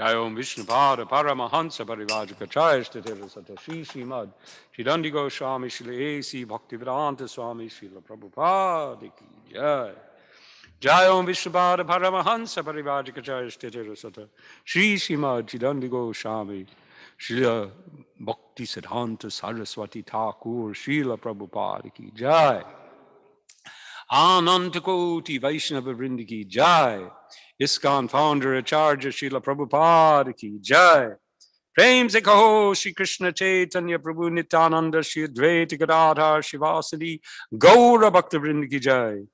Jayom Vishnupada Paramahansa Parivajikacharya Statira Sata Shri Srimad Shri Goswami Shri A.C. Bhaktivedanta Swami Srila Prabhupada Ki Jai. Jayom Vishnupada Paramahansa Parivajikacharya Statira Sata Shri Srimad Shri Goswami Srila Bhakti Siddhanta Saraswati Thakur Srila Prabhupada Ki Jai. Anantakoti Vaishnava Vrindi Ki Jai. ISKCON founder Acharya Srila Prabhupada Ki Jai. Prem se kaho Shri Krishna Chaitanya Prabhu Nityananda Shri Advaita Gadadhar Shivasadi Gaura Bhakta Vrindi Ki Jai.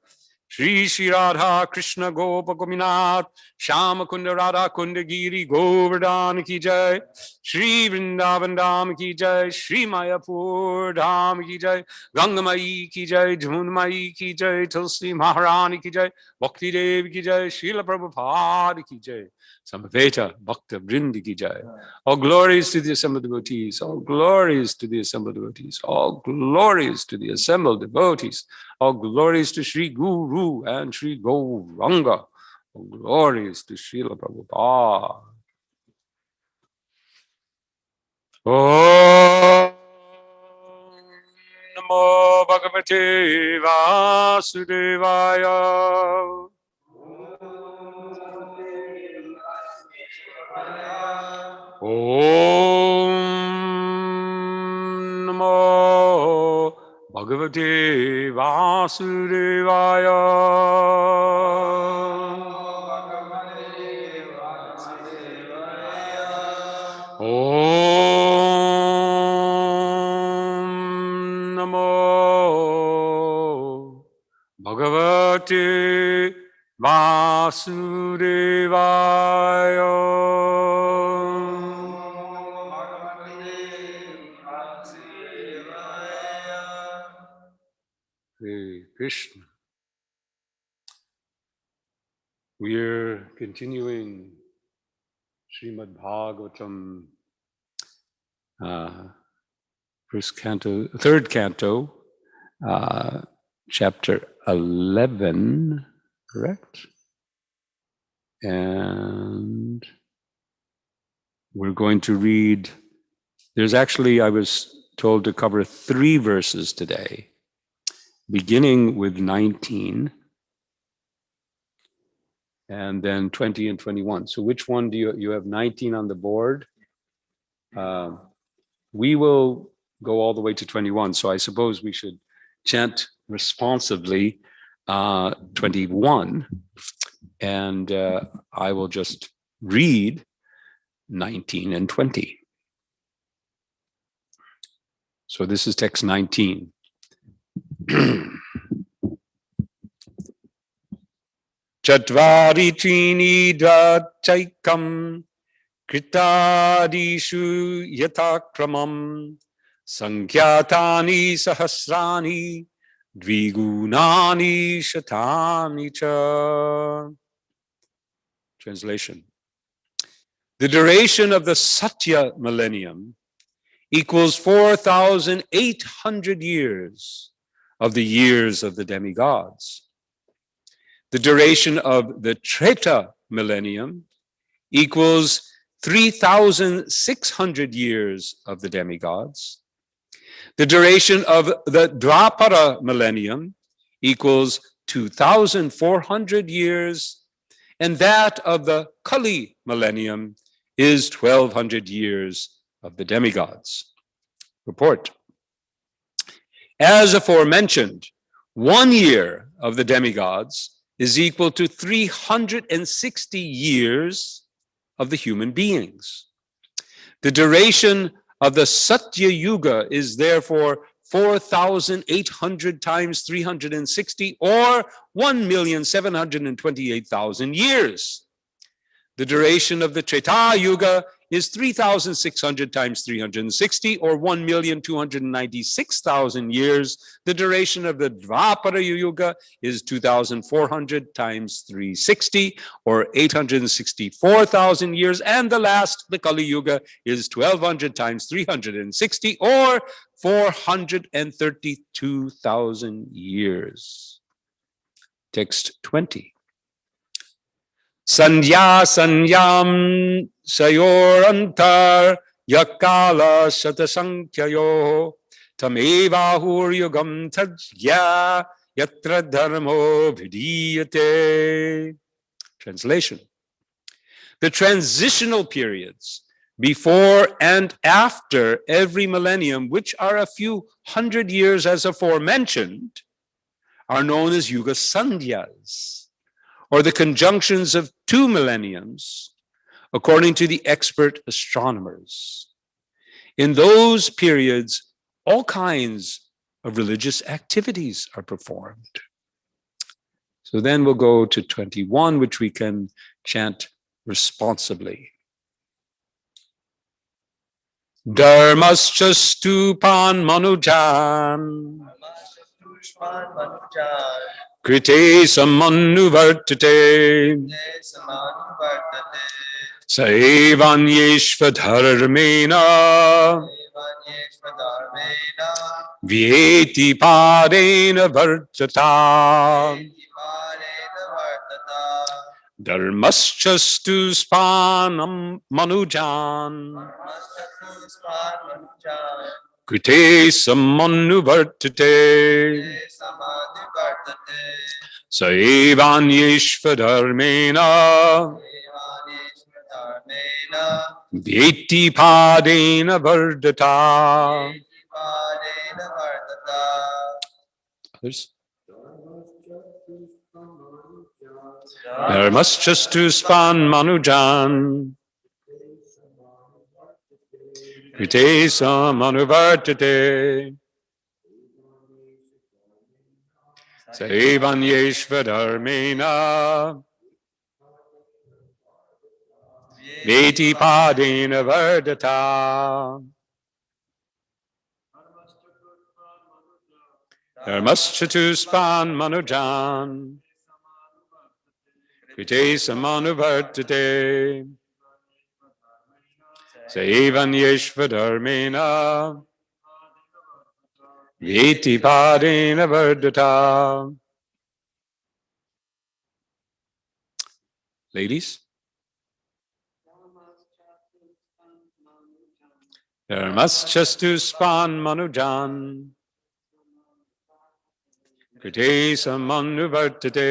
Shri Shri Radha Krishna Gopa Gominath Shama Kunda Radha Kunda Giri Govardhan Ki Jai. Shri Vrindavan Dham Ki Jai. Shri Mayapur Dham Ki Jai. Gangamai Ki Jai. Jhunmai Ki Jai. Tulsi Maharani Ki Jai. Bhakti Dev Ki Jai. Srila Prabhupada Ki Jai. Samaveta Bhakta Vrindi Ki Jai. All glories to the assembled devotees. All glories to the assembled devotees. All glories to the assembled devotees. All glories to Sri Guru and Sri Gauranga. All glories to Srila Prabhupada. Om Namo Bhagavate Vasudevaya. Om Namo Bhagavate Vasudevaya. Om Namo Bhagavate Vasudevaya. Hare Krishna. We're continuing Srimad Bhagavatam, first canto, third canto, chapter 11, correct? And we're going to read, there's actually, I was told to cover 3 verses today, beginning with 19, and then 20 and 21. So which one do you have 19 on the board? We will go all the way to 21. So I suppose we should chant responsively 21. And I will just read 19 and 20. So this is text 19. Chatvari trini dvachaikam kritadishu yatakramam sankyatani sahasrani dvigunani shatani cha. Translation. The duration of the Satya millennium equals 4,800 years of the years of the demigods. The duration of the Treta millennium equals 3,600 years of the demigods. The duration of the Dwapara millennium equals 2,400 years, and that of the Kali millennium is 1,200 years of the demigods. Report. As aforementioned, 1 year of the demigods is equal to 360 years of the human beings. The duration of the Satya Yuga is therefore 4,800 times 360, or 1,728,000 years. The duration of the Treta Yuga is 3,600 times 360, or 1,296,000 years. The duration of the Dvapara Yuga is 2,400 times 360, or 864,000 years. And the last, the Kali Yuga, is 1,200 times 360, or 432,000 years. Text 20. Sandhya Sanyam Sayorantar Yakala Shatasankyayo Tameva Huryugam Tajya Yatra Dharmo Vidiyate. Translation. The transitional periods before and after every millennium, which are a few hundred years as aforementioned, are known as Yuga Sandhyas, or the conjunctions of two millenniums, according to the expert astronomers. In those periods, all kinds of religious activities are performed. So then we'll go to 21, which we can chant responsibly. Dharmascha stupan manujan krite samanuvartate saevanyeshva dharmena vyeti padena vartata. Dharmascha stuspanam manujan krite samanuvartate saevanyeshva dharmena vyeti padena vardata. Others? Dharmascha stuspan manujan krite samanuvartate saevanyeshva dharmena vyeti padena vardata. Dharmascha stuspan manujan krite samanuvartate saevanyeshva dharmena vyeti padena vardata. Ladies? Dharmascha stuspan manujan krite samanuvartate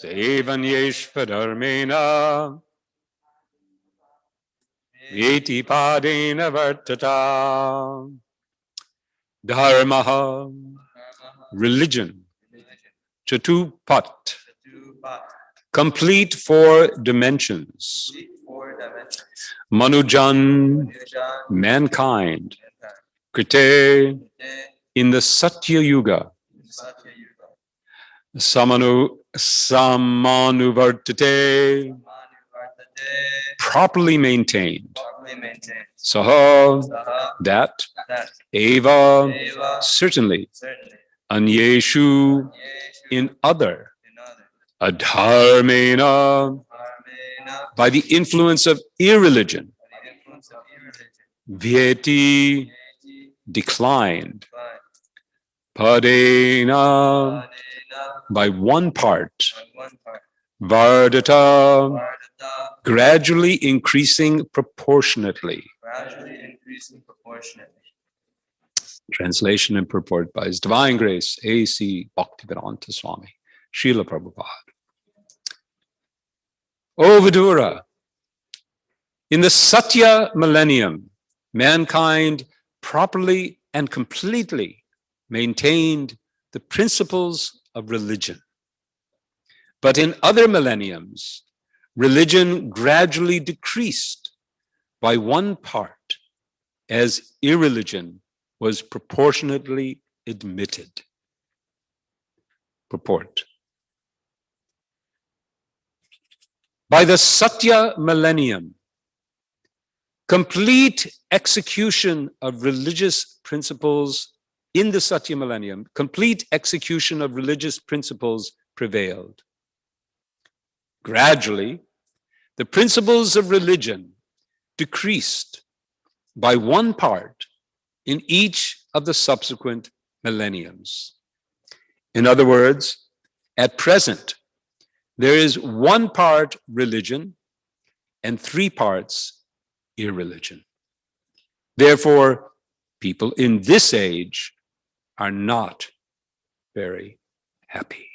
saevanyeshva dharmena vyeti padena vartata. Dharmaha, religion. Chatupat, complete four dimensions. Manujan, mankind. Krite, in the Satya Yuga. Samanuvartate, properly maintained. Saha, that. Eva, certainly. Anyeshu, in other. Adharmena, by the influence of irreligion. Vyeti, declined. Padena, by one part. Vardata, gradually increasing proportionately. Translation and purport by His Divine Grace, A.C. Bhaktivedanta Swami, Srila Prabhupada. O Vidura, in the Satya millennium, mankind properly and completely maintained the principles of religion. But in other millenniums, religion gradually decreased by one part as irreligion was proportionately admitted. Purport. By the Satya millennium, complete execution of religious principles in the Satya millennium, complete execution of religious principles prevailed. Gradually, the principles of religion decreased by one part in each of the subsequent millenniums. In other words, at present, There is one part religion and three parts irreligion. Therefore, people in this age are not very happy.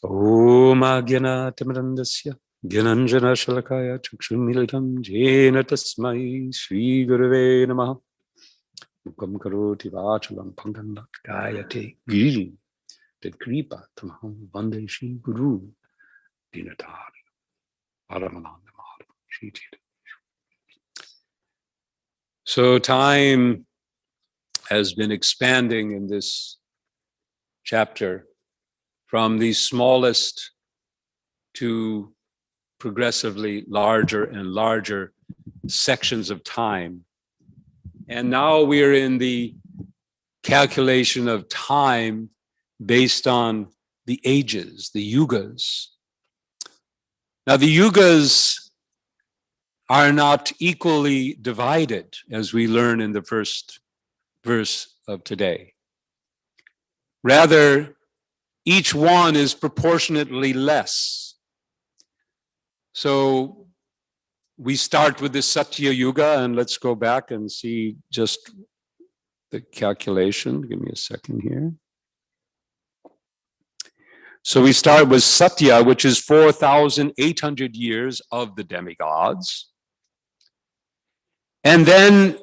Om Agyana Timirandasya Gyananjana Shalakaya Chakshumilitam Jena Tasmai Shri Gurave Namaha Mukam Karoti Vachalam Pangandak Gayate Giri Kripa Tamaham Vande Shri Guru Dinatari Paramananda Mahara Shri Chita. So time has been expanding in this chapter from the smallest to progressively larger and larger sections of time. And now we are in the calculation of time based on the ages, the yugas. Now the yugas are not equally divided, as we learn in the first verse of today. Rather, each one is proportionately less. So we start with the Satya Yuga, and let's go back and see just the calculation. Give me a second here. So we start with Satya, which is 4,800 years of the demigods. And then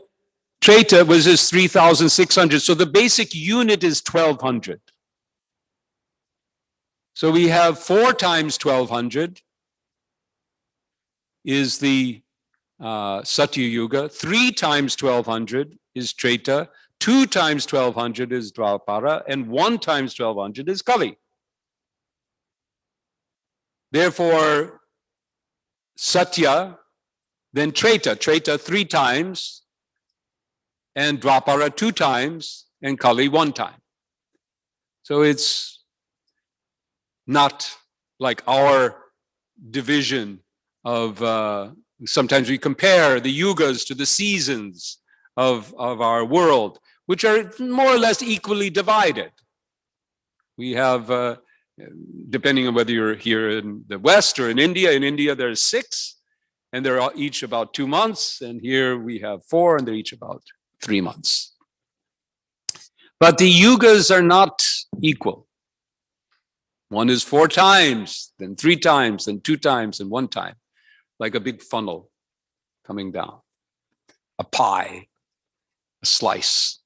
Treta was just 3,600. So the basic unit is 1,200. So we have 4 times 1,200 is the Satya Yuga. 3 times 1,200 is Treta. 2 times 1,200 is Dwapara. And 1 times 1,200 is Kali. Therefore, Satya, then Treta. Treta 3 times, and Dwapara 2 times, and Kali 1 time. So it's not like our division of, sometimes we compare the yugas to the seasons of our world, which are more or less equally divided. We have, depending on whether you're here in the West or in India there's 6, and they're each about 2 months, and here we have 4, and they're each about 3 months. But the yugas are not equal. One is 4 times, then 3 times, then 2 times, and 1 time, like a big funnel coming down. A pie, a slice.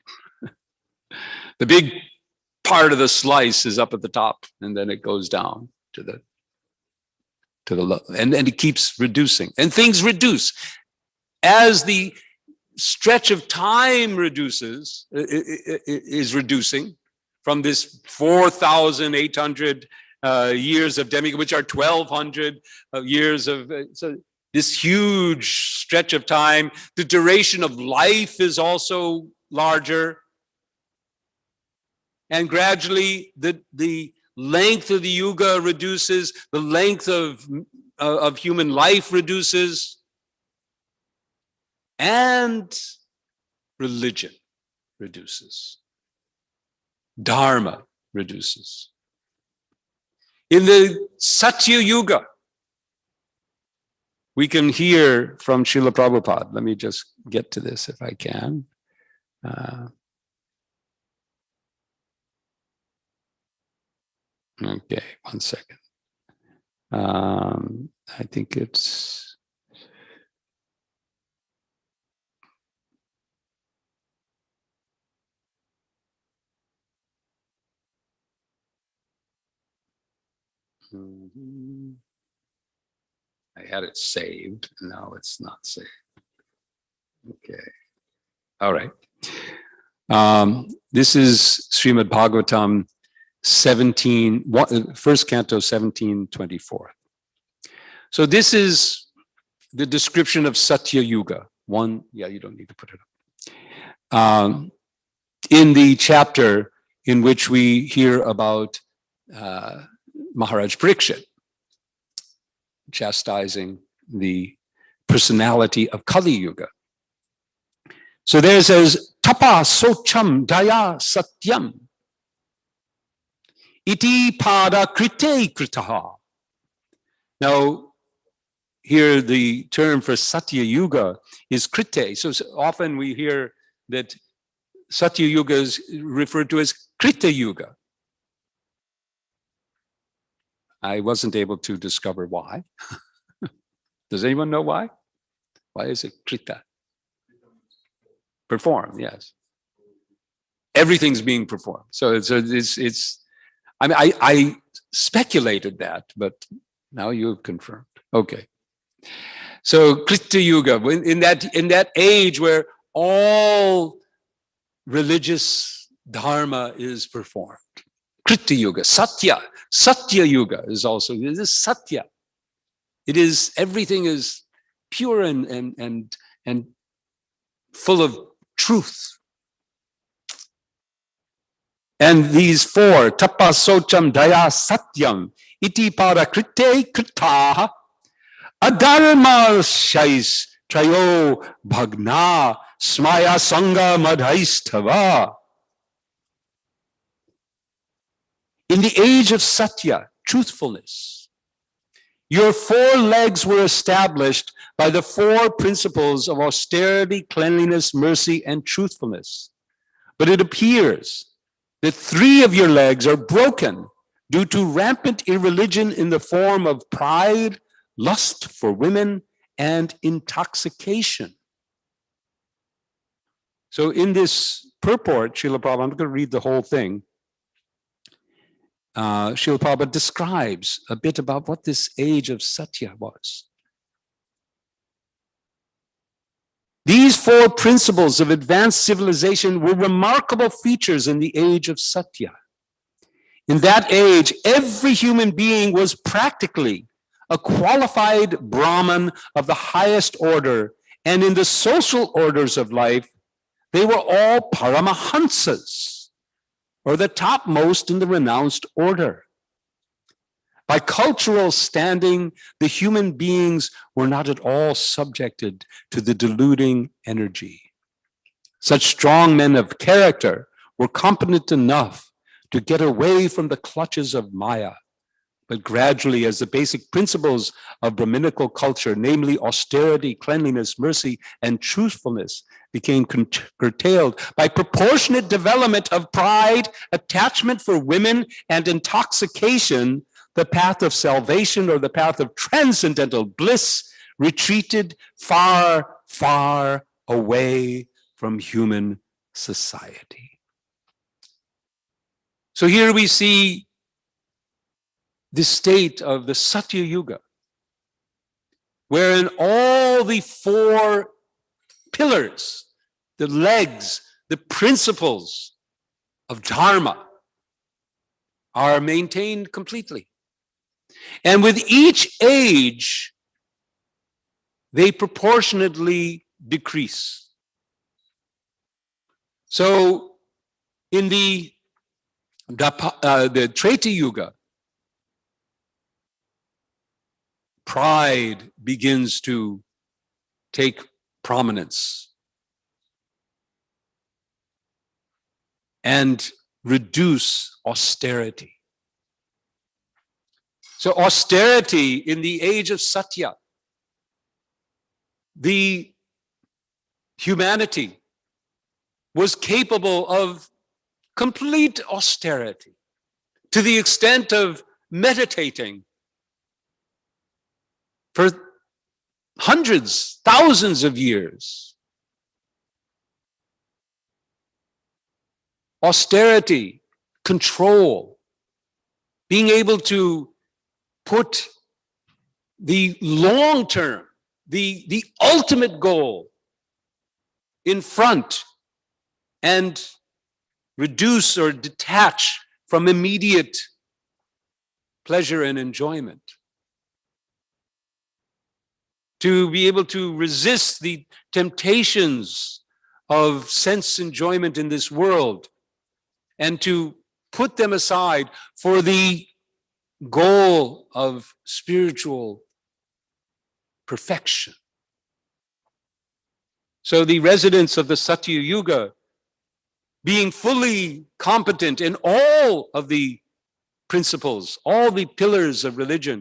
The big part of the slice is up at the top, and then it goes down to the and it keeps reducing. And things reduce. As the stretch of time reduces, is reducing, from this 4,800 years of demigod, which are 1,200 years of, so this huge stretch of time. The duration of life is also larger. And gradually the length of the yuga reduces, the length of human life reduces, and religion reduces. Dharma reduces. In the Satya Yuga, we can hear from Srila Prabhupada. Let me just get to this if I can. Okay, 1 second. I think it's... I had it saved, and now it's not saved. Okay. All right. This is Srimad Bhagavatam 1st canto 17:24. So this is the description of Satya Yuga. You don't need to put it up. In the chapter in which we hear about Maharaj Parikshit chastising the personality of Kali Yuga. So there it says, Tapa socham daya satyam. iti pada krite kritaha. Now, here the term for Satya Yuga is krite. So often we hear that Satya Yuga is referred to as Krita Yuga. I wasn't able to discover why. Does anyone know why? Why is it Krita? Perform, yes. Everything's being performed. So it's I mean, I speculated that, but now you've confirmed. Okay. So Krita Yuga, in that age where all religious dharma is performed. Krita Yuga, Satya Yuga is also, this is Satya. It is, everything is pure and full of truth. And these four, tapa socham daya satyam, iti para krite kritaha, adharma shais trayo bhagna smaya sangha madhaistava. In the age of Satya, truthfulness, your four legs were established by the four principles of austerity, cleanliness, mercy, and truthfulness. But it appears that three of your legs are broken due to rampant irreligion in the form of pride, lust for women, and intoxication. So in this purport, Srila Prabhupada, I'm going to read the whole thing. Srila Prabhupada describes a bit about what this age of Satya was. These four principles of advanced civilization were remarkable features in the age of Satya. In that age, every human being was practically a qualified Brahman of the highest order, and in the social orders of life, they were all Paramahansas, or the topmost in the renounced order. By cultural standing, the human beings were not at all subjected to the deluding energy. Such strong men of character were competent enough to get away from the clutches of Maya. But gradually, as the basic principles of Brahminical culture, namely austerity, cleanliness, mercy, and truthfulness, became curtailed by proportionate development of pride, attachment for women, and intoxication, the path of salvation or the path of transcendental bliss retreated far, far away from human society. So here we see the state of the Satya Yuga, wherein all the four pillars, the legs, the principles of Dharma are maintained completely. And with each age, they proportionately decrease. So in the Treta Yuga, pride begins to take prominence and reduce austerity. So austerity in the age of Satya, the humanity was capable of complete austerity to the extent of meditating for hundreds, thousands of years. Austerity, control, being able to put the long term, the ultimate goal in front and reduce or detach from immediate pleasure and enjoyment. To be able to resist the temptations of sense enjoyment in this world and to put them aside for the goal of spiritual perfection. So the residents of the Satya Yuga, being fully competent in all of the principles, all the pillars of religion,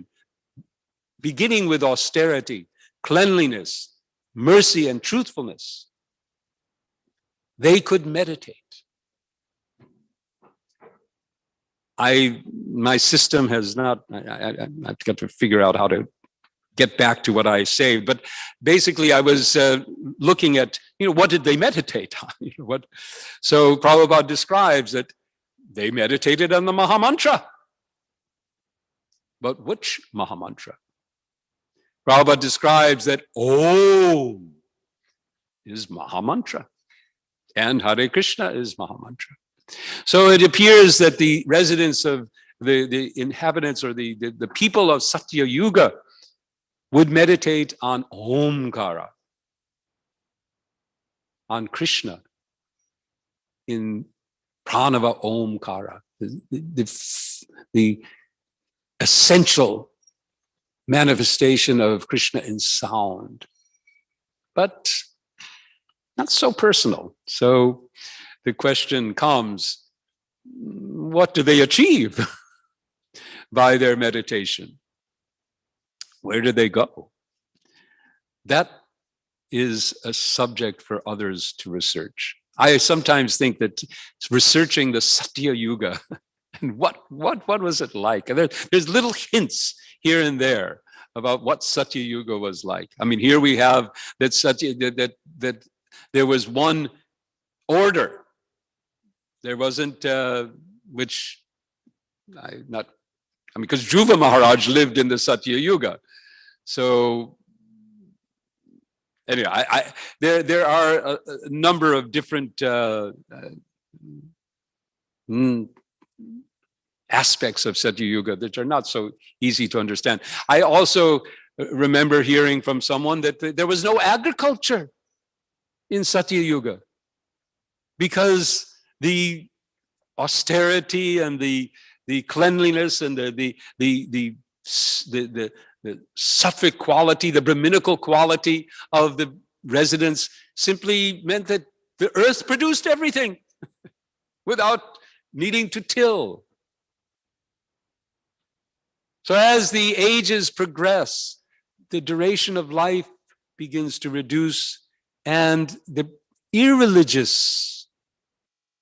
beginning with austerity, cleanliness, mercy, and truthfulness, they could meditate. My system has not, I've got to figure out how to get back to what I say, but basically I was looking at, what did they meditate on? So Prabhupada describes that they meditated on the Maha Mantra. But which Maha Mantra? Prabhupada describes that Om is Maha Mantra and Hare Krishna is Maha Mantra. So it appears that the residents of the inhabitants or the people of Satya Yuga would meditate on Omkara, on Krishna, in Pranava Omkara, the essential manifestation of Krishna in sound, but not so personal. So the question comes, what do they achieve by their meditation? Where do they go? That is a subject for others to research. I sometimes think that researching the Satya Yuga and what was it like? And there's little hints here and there about what Satya Yuga was like. I mean, here we have that Satya that there was one order. There wasn't because Dhruva Maharaj lived in the Satya Yuga. So anyway, there are a number of different aspects of Satya Yuga that are not so easy to understand. I also remember hearing from someone that there was no agriculture in Satya Yuga because the austerity and the cleanliness and the Sattvic quality, the Brahminical quality of the residents simply meant that the earth produced everything without needing to till. So as the ages progress, the duration of life begins to reduce and the irreligious,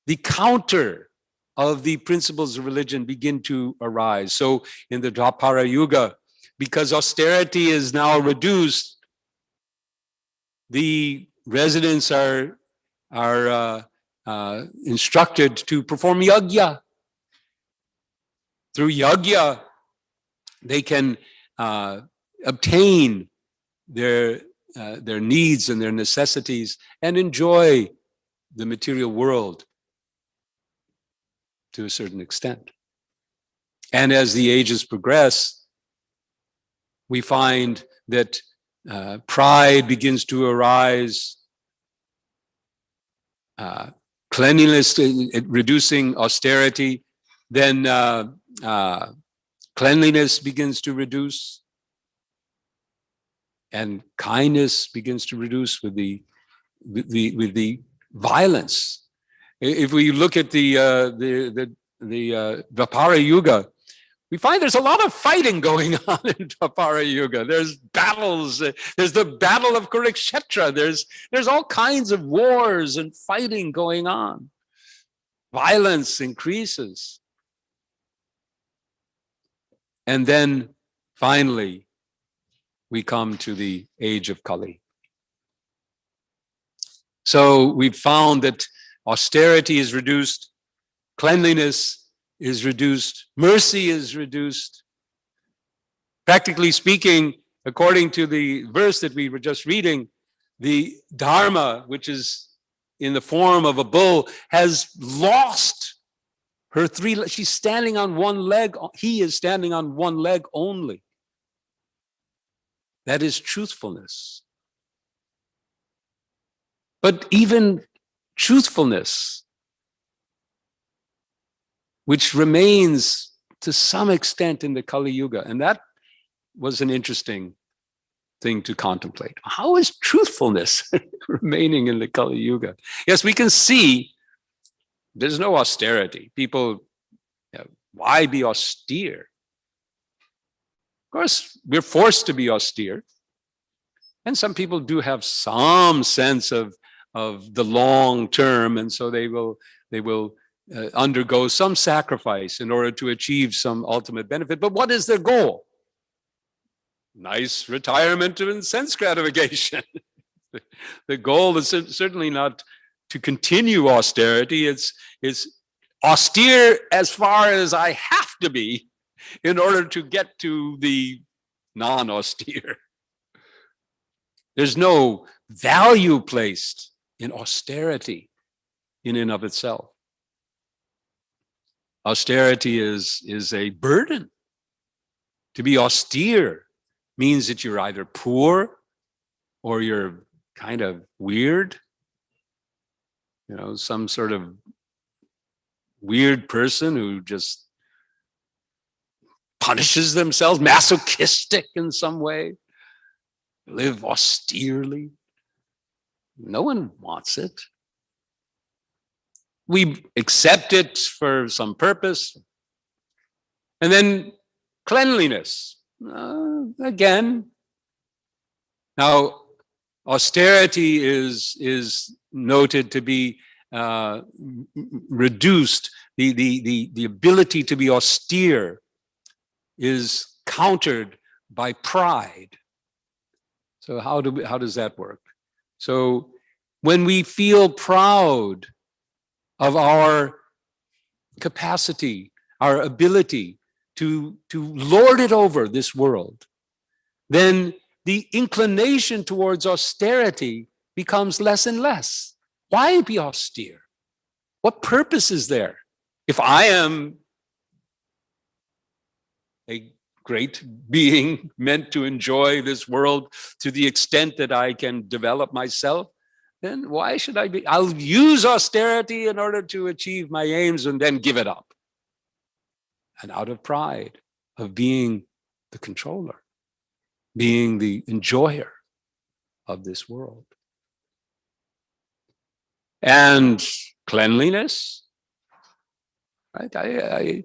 the counter of the principles of religion begin to arise. So in the Dwapara Yuga, because austerity is now reduced, the residents are instructed to perform yajna. Through yajna, they can obtain their needs and their necessities and enjoy the material world to a certain extent. And as the ages progress, we find that pride begins to arise, cleanliness, reducing austerity, then cleanliness begins to reduce, and kindness begins to reduce with the violence. If we look at the Dwapara Yuga, we find there's a lot of fighting going on in Dwapara Yuga. There's battles. There's the Battle of Kurukshetra. There's all kinds of wars and fighting going on. Violence increases. And then finally, we come to the age of Kali. So we've found that austerity is reduced, cleanliness is reduced, mercy is reduced. Practically speaking, according to the verse that we were just reading, the Dharma, which is in the form of a bull, has lost her three legs. She's standing on one leg. He is standing on one leg only. That is truthfulness. But even truthfulness, which remains to some extent in the Kali Yuga, and that was an interesting thing to contemplate. How is truthfulness remaining in the Kali Yuga? Yes, we can see there's no austerity. People Why be austere? Of course, we're forced to be austere. And some people do have some sense of the long term, and so they will undergo some sacrifice in order to achieve some ultimate benefit. But what is their goal? Nice retirement and sense gratification. The goal is certainly not to continue austerity. It's austere as far as I have to be in order to get to the non-austere. There's no value placed in austerity in and of itself. Austerity is a burden. To be austere means that you're either poor or you're kind of weird, some sort of weird person who just punishes themselves, masochistic in some way, live austerely. No one wants it. We accept it for some purpose. And then cleanliness. Again, now austerity is noted to be reduced. The ability to be austere is countered by pride. So how does that work? So when we feel proud of our capacity, our ability to lord it over this world, then the inclination towards austerity becomes less and less. Why be austere? What purpose is there? If I am a great being meant to enjoy this world to the extent that I can develop myself, then why should I be? I'll use austerity in order to achieve my aims and then give it up. And out of pride of being the controller, being the enjoyer of this world. And cleanliness, right?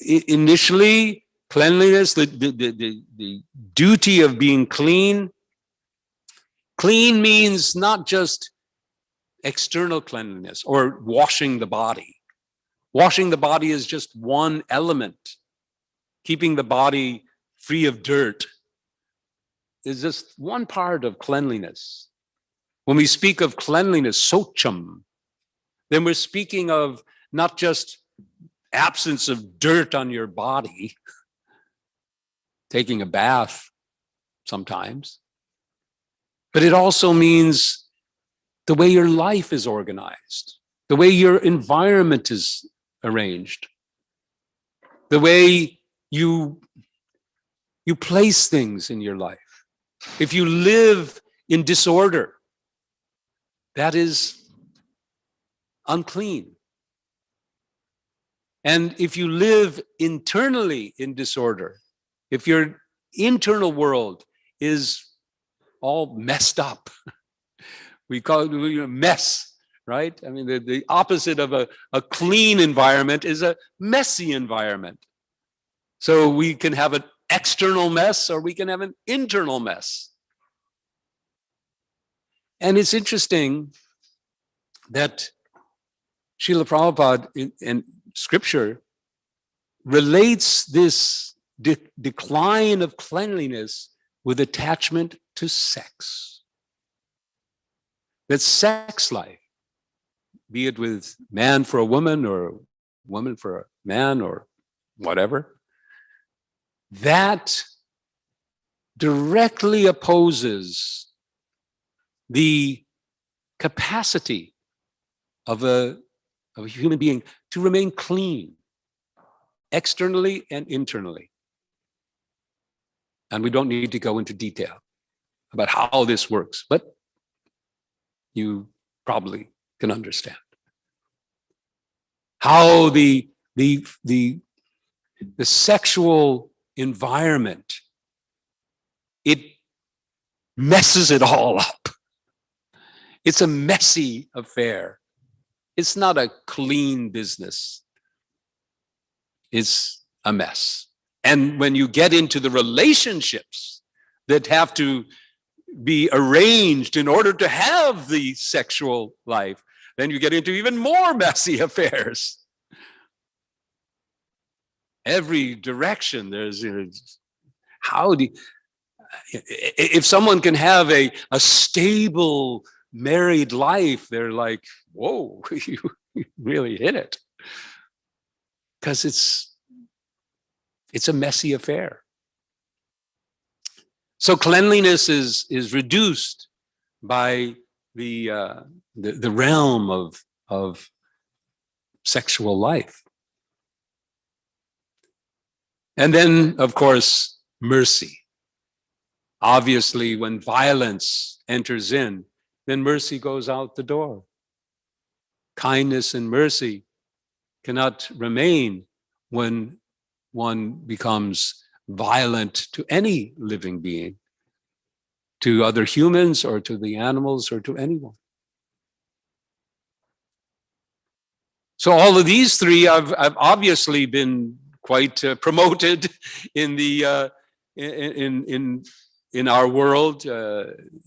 Initially, cleanliness, the duty of being clean. Clean means not just external cleanliness or washing the body. Washing the body is just one element. Keeping the body free of dirt is just one part of cleanliness. When we speak of cleanliness, socham, then we're speaking of not just absence of dirt on your body, taking a bath sometimes, but it also means the way your life is organized, the way your environment is arranged, the way you place things in your life. If you live in disorder, that is unclean. And if you live internally in disorder, if your internal world is all messed up, we call it a mess, right? I mean, the opposite of a clean environment is a messy environment. So we can have an external mess or we can have an internal mess. And it's interesting that Srila Prabhupada in scripture relates this decline of cleanliness with attachment to sex. That sex life, be it with man for a woman or woman for a man or whatever, that directly opposes the capacity of a human being to remain clean, externally and internally. And we don't need to go into detail about how this works, but you probably can understand how the sexual environment, it messes it all up. It's a messy affair. It's not a clean business. is a mess. And when you get into the relationships that have to be arranged in order to have the sexual life, then you get into even more messy affairs. Every direction there's, if someone can have a stable married life, they're like, whoa, you really hit it. Because it's a messy affair. So cleanliness is reduced by the realm of sexual life. And then, of course, mercy. Obviously, when violence enters in, then mercy goes out the door. Kindness and mercy cannot remain when one becomes violent to any living being, to other humans or to the animals or to anyone. So all of these three have obviously been quite promoted in the in our world.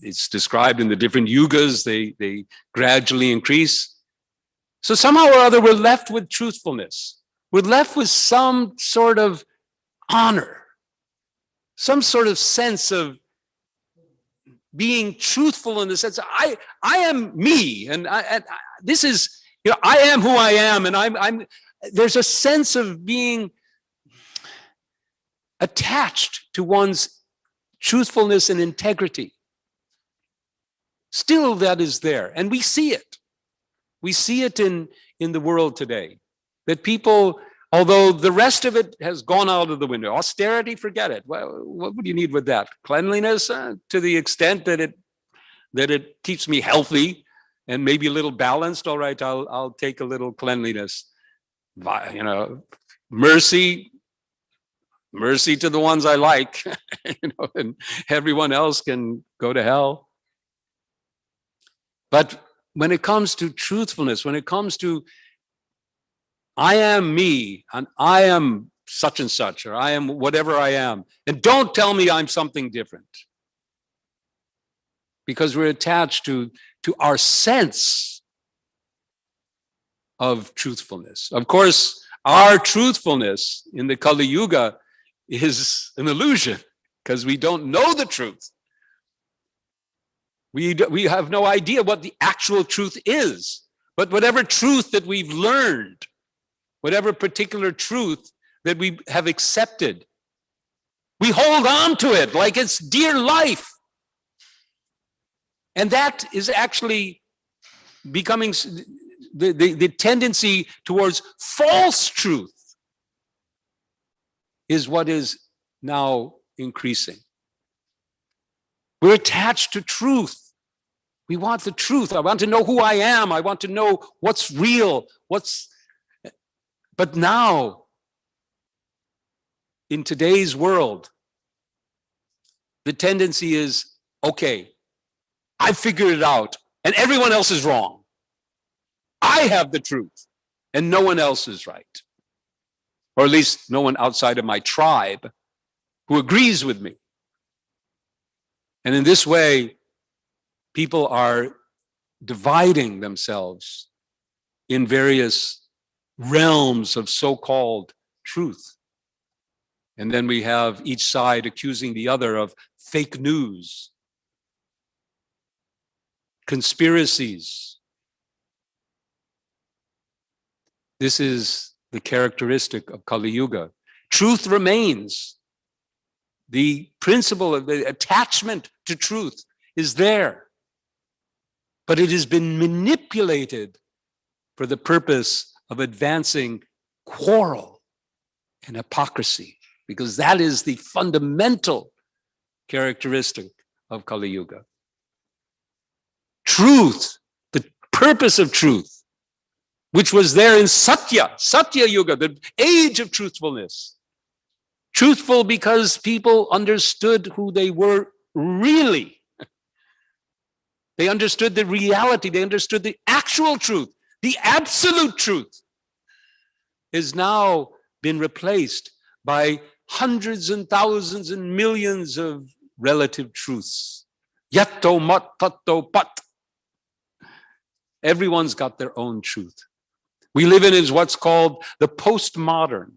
It's described in the different yugas. They gradually increase. So somehow or other, we're left with truthfulness. We're left with some sort of honor, some sort of sense of being truthful in the sense I am me, and this is, I am who I am, and I'm. There's a sense of being attached to one's truthfulness and integrity. Still, that is there, and we see it. We see it in the world today, that people, although the rest of it has gone out of the window, austerity, forget it. Well, what would you need with that? Cleanliness, to the extent that it keeps me healthy and maybe a little balanced. All right, I'll take a little cleanliness. Mercy to the ones I like, and everyone else can go to hell. But when it comes to truthfulness, when it comes to I am me, and I am such and such, or I am whatever I am, and don't tell me I'm something different. Because we're attached to our sense of truthfulness. Of course, our truthfulness in the Kali Yuga is an illusion, because we don't know the truth. We have no idea what the actual truth is. But whatever truth that we've learned, whatever particular truth that we have accepted, we hold on to it like it's dear life. And that is actually becoming the tendency towards false truth is what is now increasing. We're attached to truth. We want the truth. I want to know who I am. I want to know what's real, but now, in today's world, the tendency is, okay, I figured it out, and everyone else is wrong. I have the truth, and no one else is right. Or at least no one outside of my tribe who agrees with me. And in this way, people are dividing themselves in various realms of so-called truth. And then we have each side accusing the other of fake news, conspiracies. This is the characteristic of Kali Yuga. Truth remains. The principle of the attachment to truth is there. But it has been manipulated for the purpose of advancing quarrel and hypocrisy, because that is the fundamental characteristic of Kali Yuga. Truth, the purpose of truth, which was there in Satya Yuga, the age of truthfulness. Truthful because people understood who they were really. They understood the reality. They understood the actual truth. The absolute truth is now been replaced by hundreds and thousands and millions of relative truths. Yatto mat tatto pat. Everyone's got their own truth. We live in is what's called the postmodern.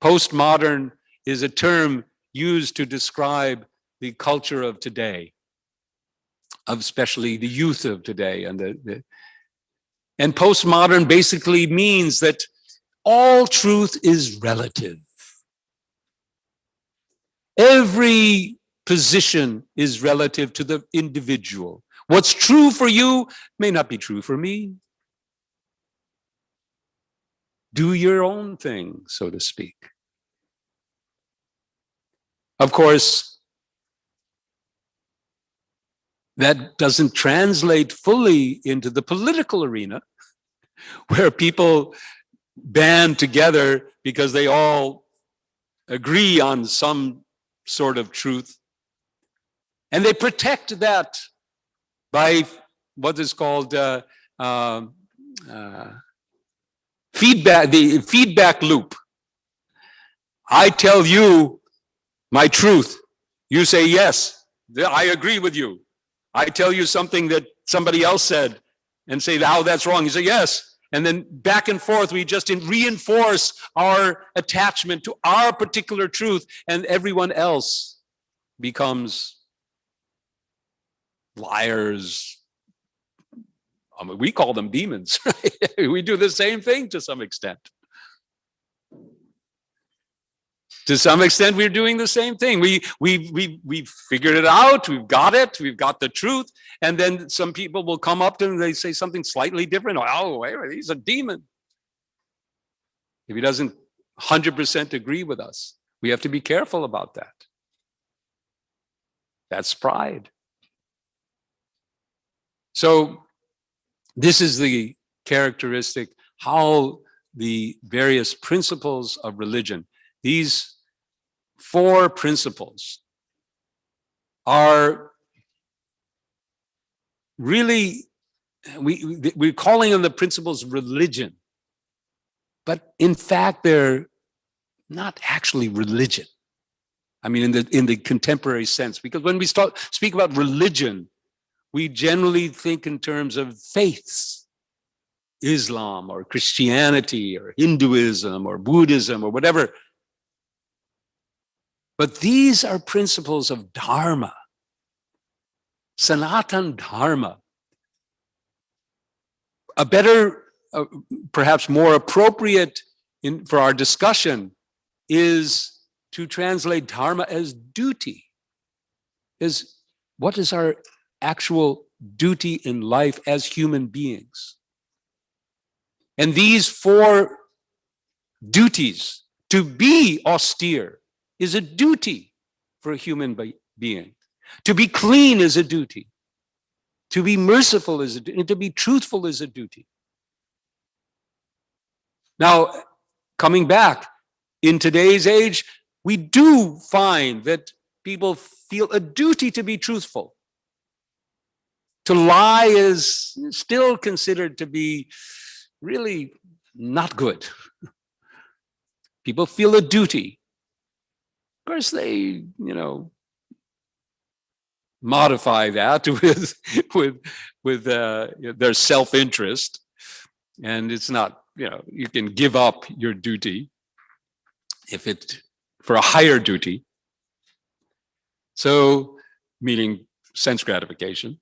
Postmodern is a term used to describe the culture of today, of especially the youth of today. And postmodern basically means that all truth is relative. Every position is relative to the individual. What's true for you may not be true for me. Do your own thing, so to speak. Of course, that doesn't translate fully into the political arena, where people band together because they all agree on some sort of truth. And they protect that by what is called feedback, the feedback loop. I tell you my truth. You say, yes, I agree with you. I tell you something that somebody else said and say, oh, that's wrong. You say, yes. And then back and forth, we just reinforce our attachment to our particular truth, and everyone else becomes liars. I mean, we call them demons, right? We do the same thing to some extent. To some extent, we're doing the same thing. We've figured it out. We've got it. We've got the truth. And then some people will come up to him and they say something slightly different. Oh, wait, he's a demon. If he doesn't 100% agree with us, we have to be careful about that. That's pride. So this is the characteristic, how the various principles of religion, these 4 principles, are really, we're calling them the principles of religion, but in fact, they're not actually religion. I mean, in the contemporary sense, because when we speak about religion, we generally think in terms of faiths, Islam or Christianity or Hinduism or Buddhism or whatever. But these are principles of Dharma, Sanatan Dharma. A better, perhaps more appropriate for our discussion is to translate Dharma as duty. What is our actual duty in life as human beings? And these 4 duties, to be austere is a duty for a human being. To be clean is a duty. To be merciful is a duty. And to be truthful is a duty. Now, coming back, in today's age, we do find that people feel a duty to be truthful. To lie is still considered to be really not good. People feel a duty. Of course, they, modify that with their self-interest, and it's not, you can give up your duty if it for a higher duty. So, meaning sense gratification.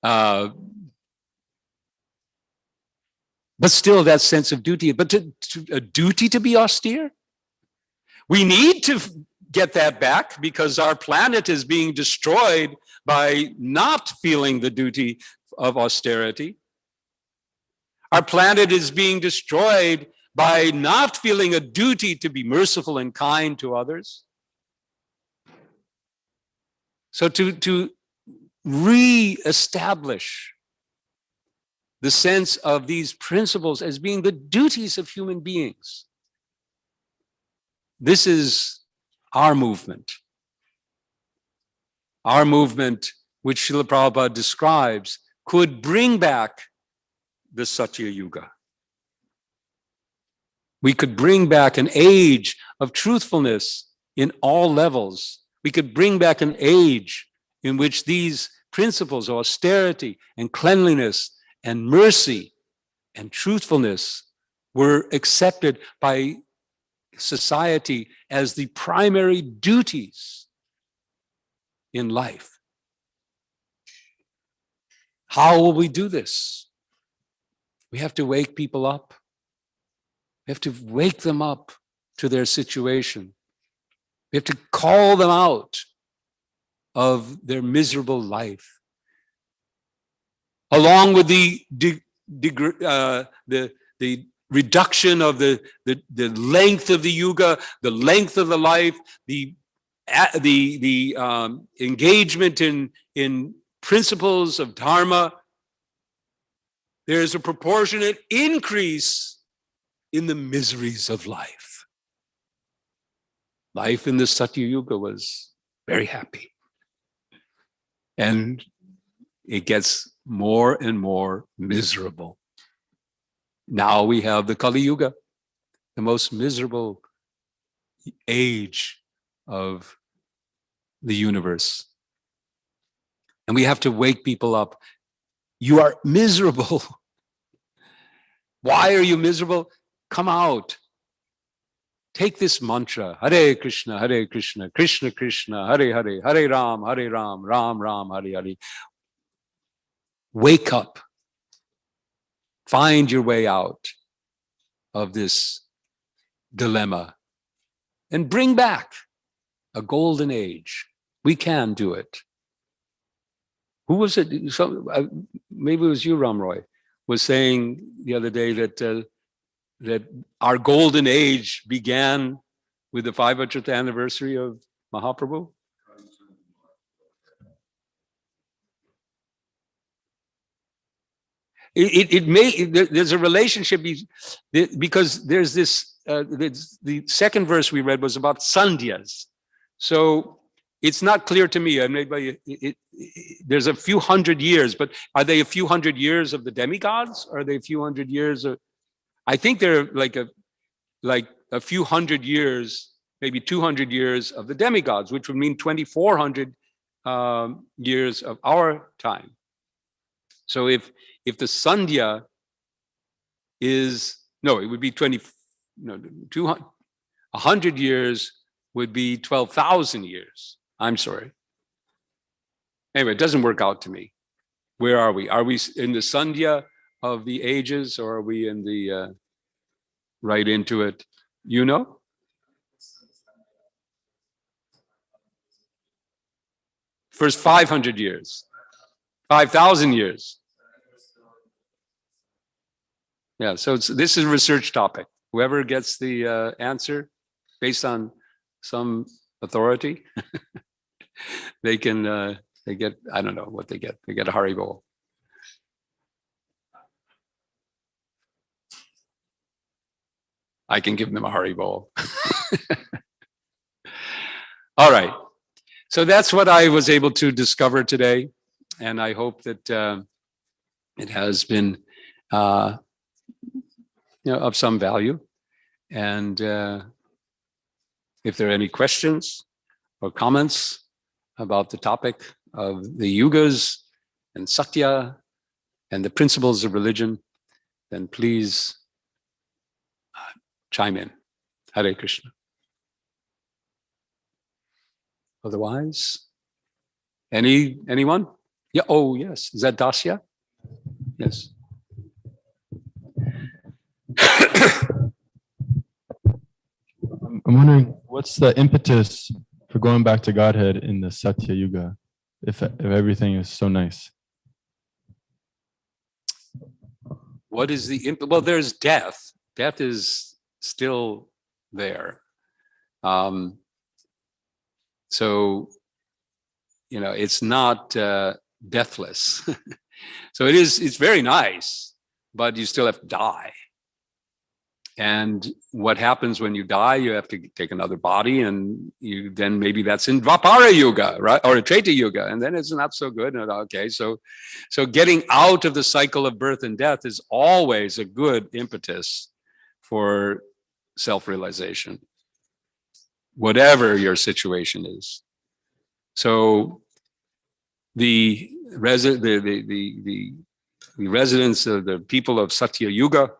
But still that sense of duty, but a duty to be austere? We need to get that back because our planet is being destroyed by not feeling the duty of austerity. Our planet is being destroyed by not feeling a duty to be merciful and kind to others. So to re-establish the sense of these principles as being the duties of human beings. This is our movement. Our movement, which Srila Prabhupada describes, could bring back the Satya Yuga. We could bring back an age of truthfulness in all levels. We could bring back an age in which these principles of austerity and cleanliness and mercy and truthfulness were accepted by society as the primary duties in life. How will we do this? We have to wake people up. We have to wake them up to their situation. We have to call them out of their miserable life. Along with the reduction of the length of the yuga, the length of the life, the engagement in principles of dharma, there is a proportionate increase in the miseries of life. Life in the Satya Yuga was very happy. And it gets more and more miserable. Now we have the Kali Yuga, the most miserable age of the universe. And we have to wake people up. You are miserable. Why are you miserable? Come out. Take this mantra, Hare Krishna, Krishna Krishna, Hare Hare, Hare Ram, Ram Ram, Hare Hare. Wake up. Find your way out of this dilemma and bring back a golden age. We can do it. Who was it? Maybe it was you, Ramroy, was saying the other day that our golden age began with the 500th anniversary of Mahaprabhu. There's a relationship because there's this, the second verse we read was about sandhyas. So it's not clear to me. There's a few hundred years, but are they a few hundred years of the demigods? Or are they a few hundred years of, I think they're like a few hundred years, maybe 200 years of the demigods, which would mean 2,400 years of our time. So if the sandhya is, no, it would be 100 years would be 12,000 years. I'm sorry. Anyway, it doesn't work out to me. Where are we? Are we in the sandhya of the ages, or are we in the right into it? You know? First 500 years, 5,000 years. Yeah, so this is a research topic. Whoever gets the answer based on some authority, they can, they get, I don't know what they get. They get a Haribol. I can give them a Haribol. All right. So that's what I was able to discover today. And I hope that it has been of some value. And if there are any questions or comments about the topic of the yugas and Satya and the principles of religion, then please chime in. Hare Krishna. Otherwise, anyone? Yeah. Oh, yes. Is that Dasya? Yes. I'm wondering, what's the impetus for going back to Godhead in the Satya Yuga, if everything is so nice? What is the well? There's death. Death is still there. So, it's not deathless. So it's very nice, but you still have to die. And what happens when you die, you have to take another body, and then maybe that's in Dvapara Yuga, right? Or a Treta Yuga, and then it's not so good. Okay, so getting out of the cycle of birth and death is always a good impetus for self-realization, whatever your situation is. So the residents of the people of Satya Yuga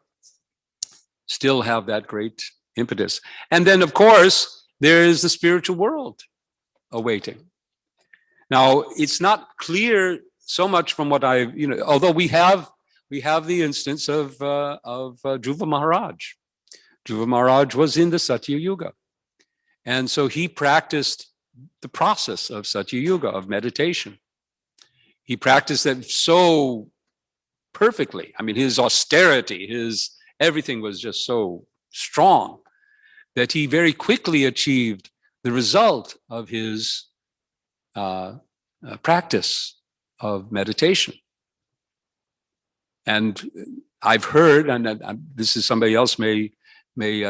still have that great impetus. And then, of course, there is the spiritual world awaiting. Now, it's not clear so much from what I, although we have the instance of Dhruva Maharaj. Dhruva Maharaj was in the Satya Yuga. And so he practiced the process of Satya Yuga, of meditation. He practiced it so perfectly. I mean, his austerity, his everything was just so strong that he very quickly achieved the result of his practice of meditation. And I've heard, and this is somebody else may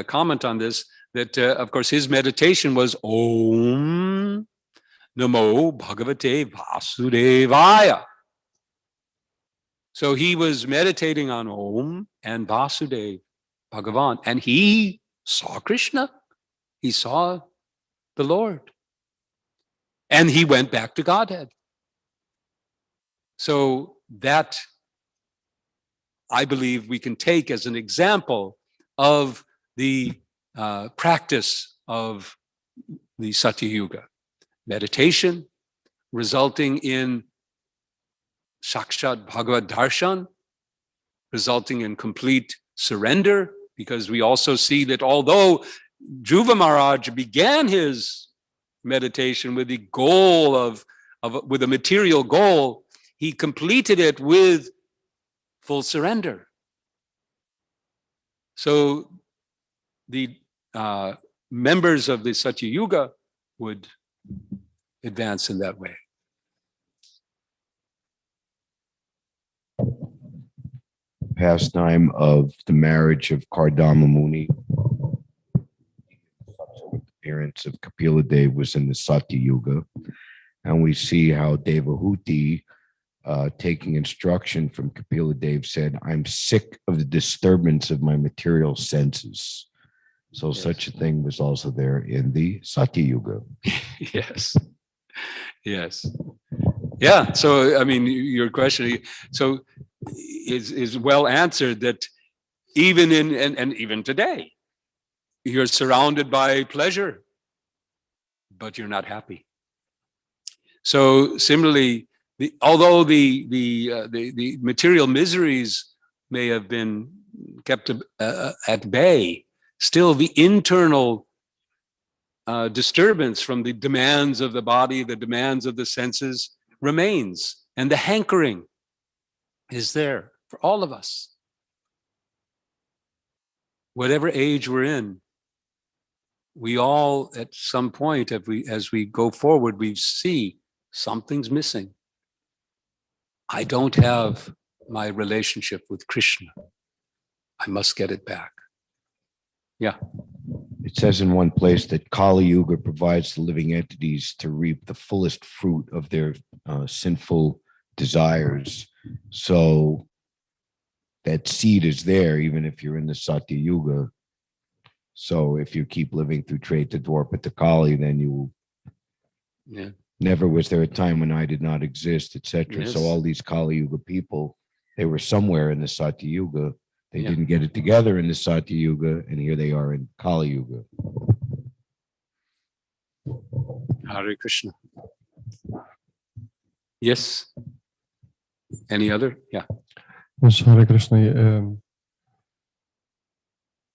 comment on this, that of course his meditation was Om Namo Bhagavate Vasudevaya. So he was meditating on Om and Vasudev, Bhagavan, and he saw Krishna. He saw the Lord. And he went back to Godhead. So that, I believe, we can take as an example of the practice of the Satya Yuga. Meditation resulting in Sakshat Bhagavad Darshan, resulting in complete surrender, because we also see that although Dhruva Maharaj began his meditation with the goal with a material goal, he completed it with full surrender. So the members of the Satya Yuga would advance in that way. Pastime of the marriage of Kardama Muni. The appearance of Kapila Dev was in the Satya Yuga. And we see how Devahuti, taking instruction from Kapila Dev, said, I'm sick of the disturbance of my material senses. So yes. Such a thing was also there in the Satya Yuga. Yes. Yes. Yeah. So, I mean, your question, so is well answered, that even and even today, you're surrounded by pleasure, but you're not happy. So similarly, although the material miseries may have been kept at bay, still the internal disturbance from the demands of the body, the demands of the senses remains, and the hankering is there for all of us. Whatever age we're in, we all at some point, as we go forward, we see something's missing. I don't have my relationship with Krishna. I must get it back. Yeah. It says in one place that Kali Yuga provides the living entities to reap the fullest fruit of their sinful desires. So that seed is there, even if you're in the Satya Yuga. So if you keep living through Treta, Dwapara, Kali, then you will. Yeah. Never was there a time when I did not exist, etc. Yes. So all these Kali Yuga people, they were somewhere in the Satya Yuga. They didn't get it together in the Satya Yuga, and here they are in Kali Yuga. Hare Krishna. Yes. Any other? Yeah. Yes, Hare Krishna.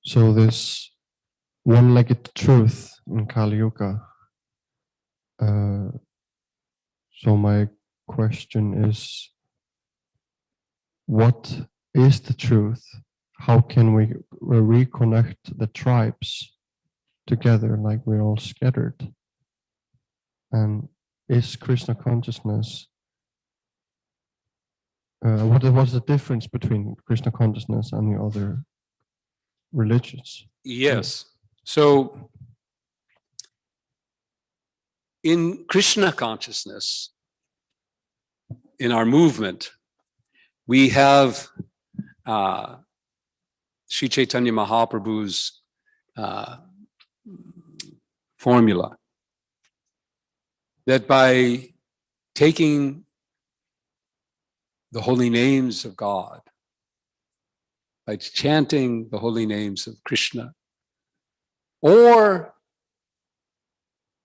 So this one-legged truth in Kali Yuga. So my question is, what is the truth? How can we reconnect the tribes together, like we're all scattered? And is Krishna consciousness, what's the difference between Krishna consciousness and the other religions? Yes. So in Krishna consciousness, in our movement, we have Sri Chaitanya Mahaprabhu's formula that by taking the holy names of God, by chanting the holy names of Krishna, or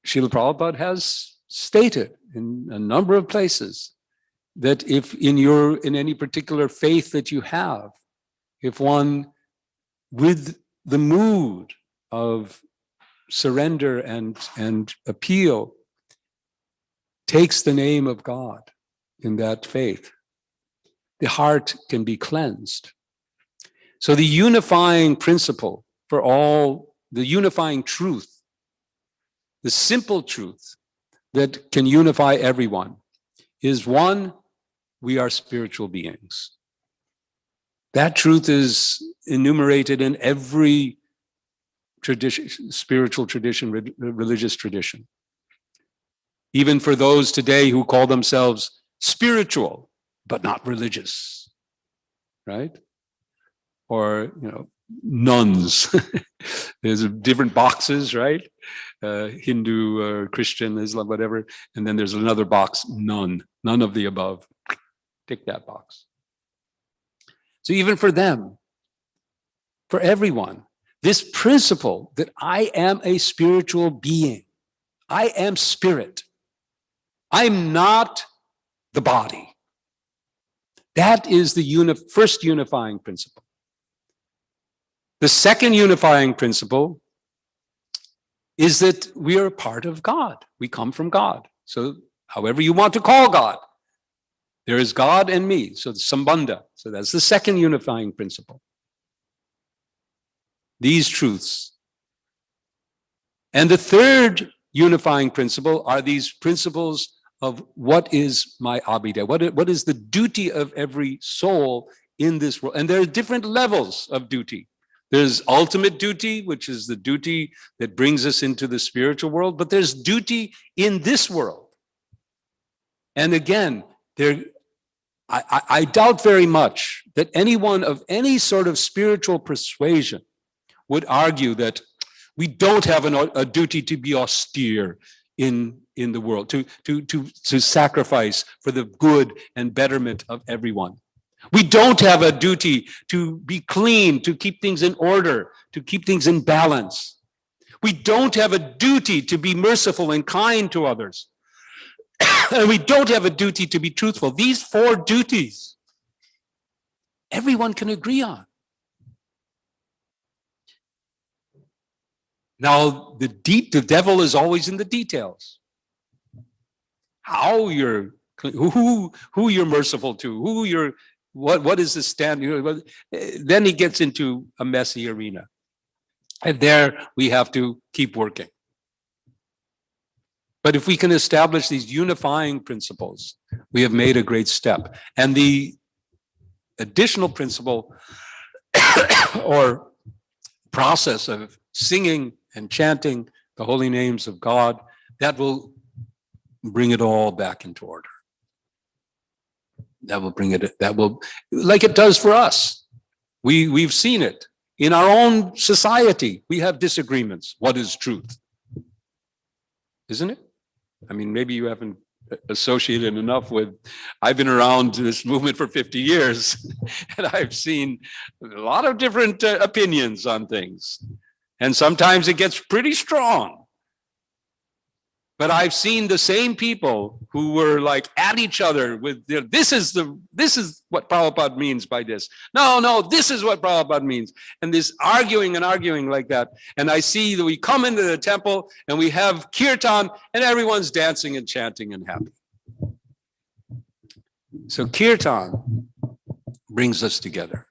Srila Prabhupada has stated in a number of places that if in any particular faith that you have, if one with the mood of surrender and appeal takes the name of God in that faith, the heart can be cleansed. So the unifying principle for all, the unifying truth, the simple truth that can unify everyone is one, we are spiritual beings. That truth is enumerated in every tradition, spiritual tradition, religious tradition. Even for those today who call themselves spiritual, but not religious, right? Or, nuns. There's different boxes, right? Hindu or Christian, Islam, whatever. And then there's another box, none of the above. Tick that box. So even for them, for everyone, this principle that I am a spiritual being, I am spirit, I'm not the body. That is the first unifying principle. The second unifying principle is that we are a part of God. We come from God. So however you want to call God, there is God and me. So the sambandha. So that's the second unifying principle. These truths. And the third unifying principle are these principles of what is my abhidaya, what is the duty of every soul in this world. And there are different levels of duty. There's ultimate duty, which is the duty that brings us into the spiritual world, but there's duty in this world. And again, I doubt very much that anyone of any sort of spiritual persuasion would argue that we don't have a duty to be austere in the world, to sacrifice for the good and betterment of everyone. We don't have a duty to be clean, to keep things in order, to keep things in balance. We don't have a duty to be merciful and kind to others. And we don't have a duty to be truthful. These four duties, everyone can agree on. Now, the devil is always in the details. How you're, who you're merciful to, what is the standard? Then he gets into a messy arena. And there we have to keep working. But if we can establish these unifying principles, we have made a great step. And the additional principle or process of singing and chanting the holy names of God, that will bring it all back into order. That will, like it does for us. We've seen it. In our own society, we have disagreements. What is truth? Isn't it? I mean, maybe you haven't associated enough with, I've been around this movement for 50 years, and I've seen a lot of different opinions on things. And sometimes it gets pretty strong. But I've seen the same people who were like at each other with, this is what Prabhupada means by this. No, this is what Prabhupada means. And this arguing like that. And I see that we come into the temple and we have kirtan and everyone's dancing and chanting and happy. So kirtan brings us together.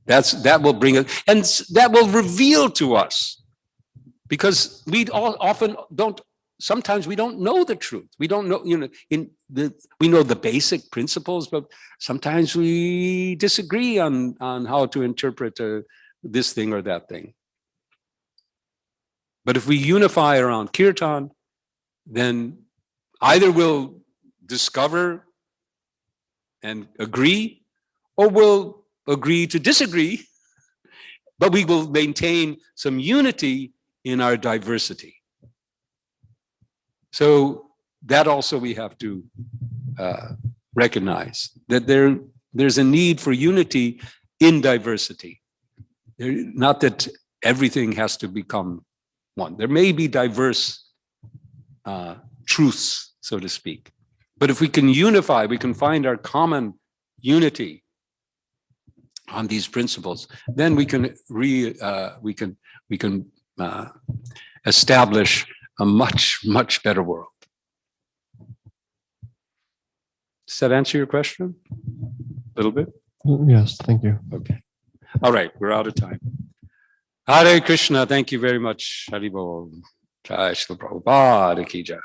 That will bring us, and that will reveal to us. Because we often don't, sometimes we don't know the truth. We don't know, we know the basic principles, but sometimes we disagree on how to interpret this thing or that thing. But if we unify around kirtan, then either we'll discover and agree, or we'll agree to disagree, but we will maintain some unity in our diversity. So that also we have to recognize, that there's a need for unity in diversity. Not that everything has to become one. There may be diverse truths, so to speak. But if we can unify, we can find our common unity on these principles, then we can establish a much better world. Does that answer your question? A little bit? Yes, thank you. Okay. All right, we're out of time. Hare Krishna, thank you very much. Hari Bol. Jai Srila Prabhupada ki jai.